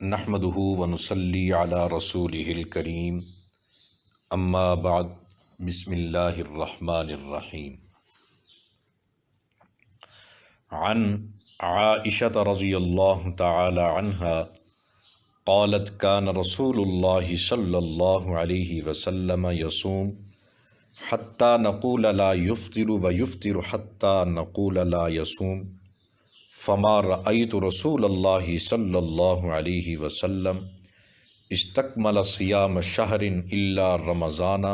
نحمدہ ونصلی علی رسولہ الکریم اما بعد بسم اللہ الرحمن الرحیم عن عائشة رضی اللہ تعالی عنہا قالت كان رسول اللہ صلی اللہ علیہ وسلم يصوم حتى نقول لا يفطر ويفطر حتى نقول لا يصوم فما رأيت رسول اللہ صلی اللہ علیہ وسلم استکمل صیام شہر الا رمضان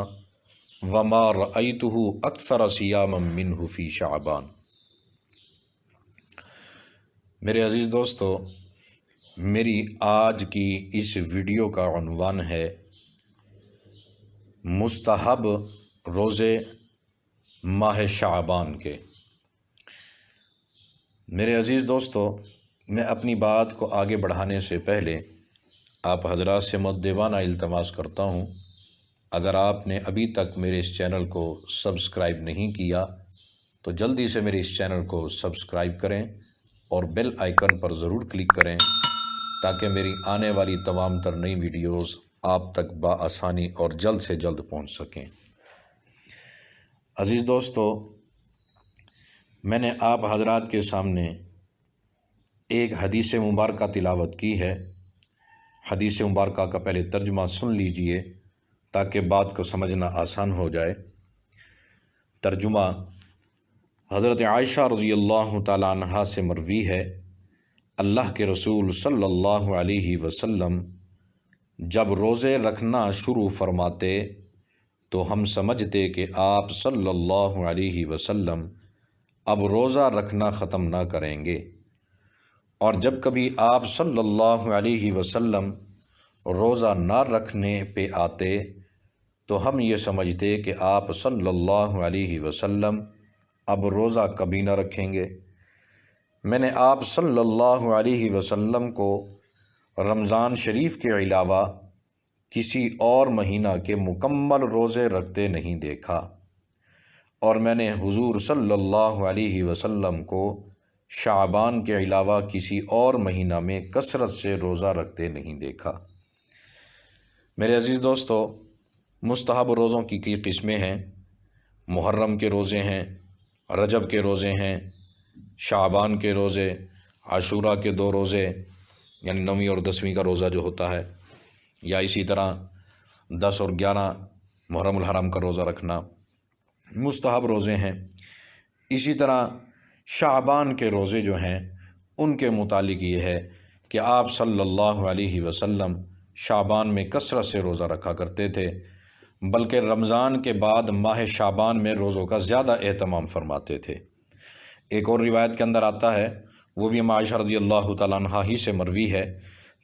وما رأيته اکثر صیاما منہ فی شعبان۔ میرے عزیز دوستو، میری آج کی اس ویڈیو کا عنوان ہے مستحب روزے ماہ شعبان کے۔ میرے عزیز دوستو، میں اپنی بات کو آگے بڑھانے سے پہلے آپ حضرات سے مؤدبانہ التماس کرتا ہوں، اگر آپ نے ابھی تک میرے اس چینل کو سبسکرائب نہیں کیا تو جلدی سے میرے اس چینل کو سبسکرائب کریں اور بیل آئیکن پر ضرور کلک کریں تاکہ میری آنے والی تمام تر نئی ویڈیوز آپ تک بآسانی اور جلد سے جلد پہنچ سکیں۔ عزیز دوستو، میں نے آپ حضرات کے سامنے ایک حدیث مبارکہ تلاوت کی ہے۔ حدیث مبارکہ کا پہلے ترجمہ سن لیجئے تاکہ بات کو سمجھنا آسان ہو جائے۔ ترجمہ حضرت عائشہ رضی اللہ تعالی عنہا سے مروی ہے، اللہ کے رسول صلی اللہ علیہ وسلم جب روزے رکھنا شروع فرماتے تو ہم سمجھتے کہ آپ صلی اللہ علیہ وسلم اب روزہ رکھنا ختم نہ کریں گے، اور جب کبھی آپ صلی اللہ علیہ وسلم روزہ نہ رکھنے پہ آتے تو ہم یہ سمجھتے کہ آپ صلی اللہ علیہ وسلم اب روزہ کبھی نہ رکھیں گے۔ میں نے آپ صلی اللہ علیہ وسلم کو رمضان شریف کے علاوہ کسی اور مہینہ کے مکمل روزے رکھتے نہیں دیکھا، اور میں نے حضور صلی اللہ علیہ وسلم کو شعبان کے علاوہ کسی اور مہینہ میں کثرت سے روزہ رکھتے نہیں دیکھا۔ میرے عزیز دوستو، مستحب روزوں کی کئی قسمیں ہیں۔ محرم کے روزے ہیں، رجب کے روزے ہیں، شعبان کے روزے، عاشوراء کے 2 روزے یعنی 9ویں اور 10ویں کا روزہ جو ہوتا ہے، یا اسی طرح 10 اور 11 محرم الحرام کا روزہ رکھنا مستحب روزے ہیں۔ اسی طرح شعبان کے روزے جو ہیں ان کے متعلق یہ ہے کہ آپ صلی اللہ علیہ وسلم شعبان میں کثرت سے روزہ رکھا کرتے تھے، بلکہ رمضان کے بعد ماہ شعبان میں روزوں کا زیادہ اہتمام فرماتے تھے۔ ایک اور روایت کے اندر آتا ہے، وہ بھی عائشہ رضی اللہ تعالیٰ عنہا ہی سے مروی ہے۔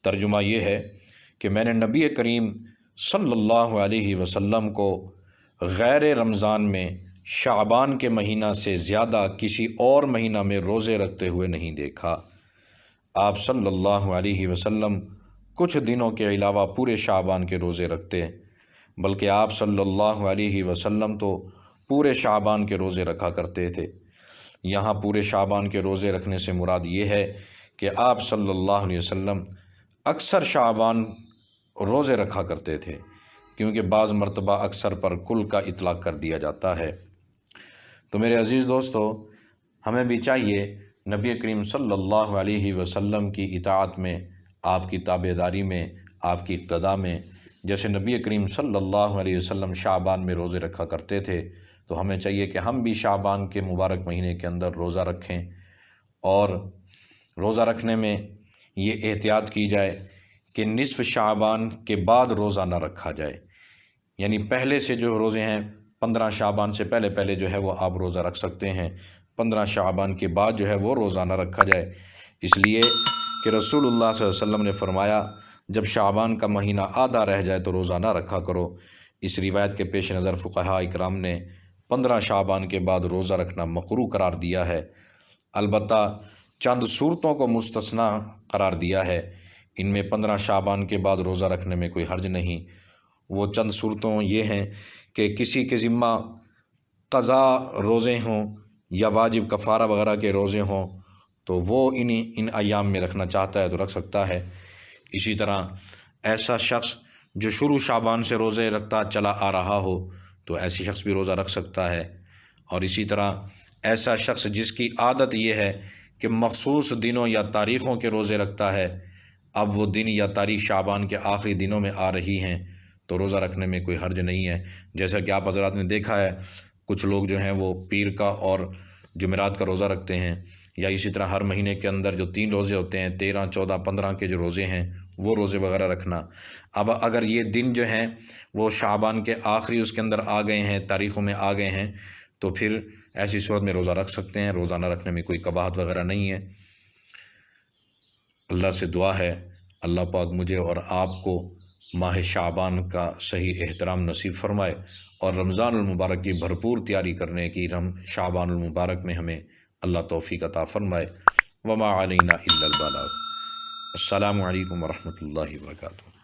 ترجمہ یہ ہے کہ میں نے نبی کریم صلی اللہ علیہ وسلم کو غیر رمضان میں شعبان کے مہینہ سے زیادہ کسی اور مہینہ میں روزے رکھتے ہوئے نہیں دیکھا۔ آپ صلی اللہ علیہ وسلم کچھ دنوں کے علاوہ پورے شعبان کے روزے رکھتے، بلکہ آپ صلی اللہ علیہ وسلم تو پورے شعبان کے روزے رکھا کرتے تھے۔ یہاں پورے شعبان کے روزے رکھنے سے مراد یہ ہے کہ آپ صلی اللہ علیہ وسلم اکثر شعبان روزے رکھا کرتے تھے، کیونکہ بعض مرتبہ اکثر پر کل کا اطلاق کر دیا جاتا ہے۔ تو میرے عزیز دوستو، ہمیں بھی چاہیے نبی کریم صلی اللہ علیہ وسلم کی اطاعت میں، آپ کی تابعداری میں، آپ کی اقتداء میں، جیسے نبی کریم صلی اللہ علیہ وسلم شعبان میں روزے رکھا کرتے تھے تو ہمیں چاہیے کہ ہم بھی شعبان کے مبارک مہینے کے اندر روزہ رکھیں، اور روزہ رکھنے میں یہ احتیاط کی جائے کہ نصف شعبان کے بعد روزہ نہ رکھا جائے، یعنی پہلے سے جو روزے ہیں 15 شعبان سے پہلے جو ہے وہ آپ روزہ رکھ سکتے ہیں، 15 شعبان کے بعد جو ہے وہ روزہ نہ رکھا جائے، اس لیے کہ رسول اللہ صلی اللہ علیہ وسلم نے فرمایا جب شعبان کا مہینہ آدھا رہ جائے تو روزہ نہ رکھا کرو۔ اس روایت کے پیش نظر فقہاء اکرام نے 15 شعبان کے بعد روزہ رکھنا مکروہ قرار دیا ہے، البتہ چند صورتوں کو مستثنیٰ قرار دیا ہے۔ ان میں 15 شعبان کے بعد روزہ رکھنے میں کوئی حرج نہیں۔ وہ چند صورتوں یہ ہیں کہ کسی کے ذمہ قضا روزے ہوں یا واجب کفارہ وغیرہ کے روزے ہوں تو وہ ان ایام میں رکھنا چاہتا ہے تو رکھ سکتا ہے۔ اسی طرح ایسا شخص جو شروع شعبان سے روزے رکھتا چلا آ رہا ہو تو ایسی شخص بھی روزہ رکھ سکتا ہے۔ اور اسی طرح ایسا شخص جس کی عادت یہ ہے کہ مخصوص دنوں یا تاریخوں کے روزے رکھتا ہے، اب وہ دن یا تاریخ شعبان کے آخری دنوں میں آ رہی ہیں تو روزہ رکھنے میں کوئی حرج نہیں ہے۔ جیسا کہ آپ حضرات نے دیکھا ہے کچھ لوگ جو ہیں وہ پیر کا اور جمعرات کا روزہ رکھتے ہیں، یا اسی طرح ہر مہینے کے اندر جو 3 روزے ہوتے ہیں 13، 14، 15 کے جو روزے ہیں وہ روزے وغیرہ رکھنا۔ اب اگر یہ دن جو ہیں وہ شعبان کے آخری اس کے اندر آ گئے ہیں، تاریخوں میں آ گئے ہیں، تو پھر ایسی صورت میں روزہ رکھ سکتے ہیں، روزہ نہ رکھنے میں کوئی قباحت وغیرہ نہیں ہے۔ اللہ سے دعا ہے اللہ پاک مجھے اور آپ کو ماہ شعبان کا صحیح احترام نصیب فرمائے، اور رمضان المبارک کی بھرپور تیاری کرنے کی شعبان المبارک میں ہمیں اللہ توفیق عطا فرمائے۔ وما علینا الا البلاغ۔ السلام علیکم ورحمۃ اللہ وبرکاتہ۔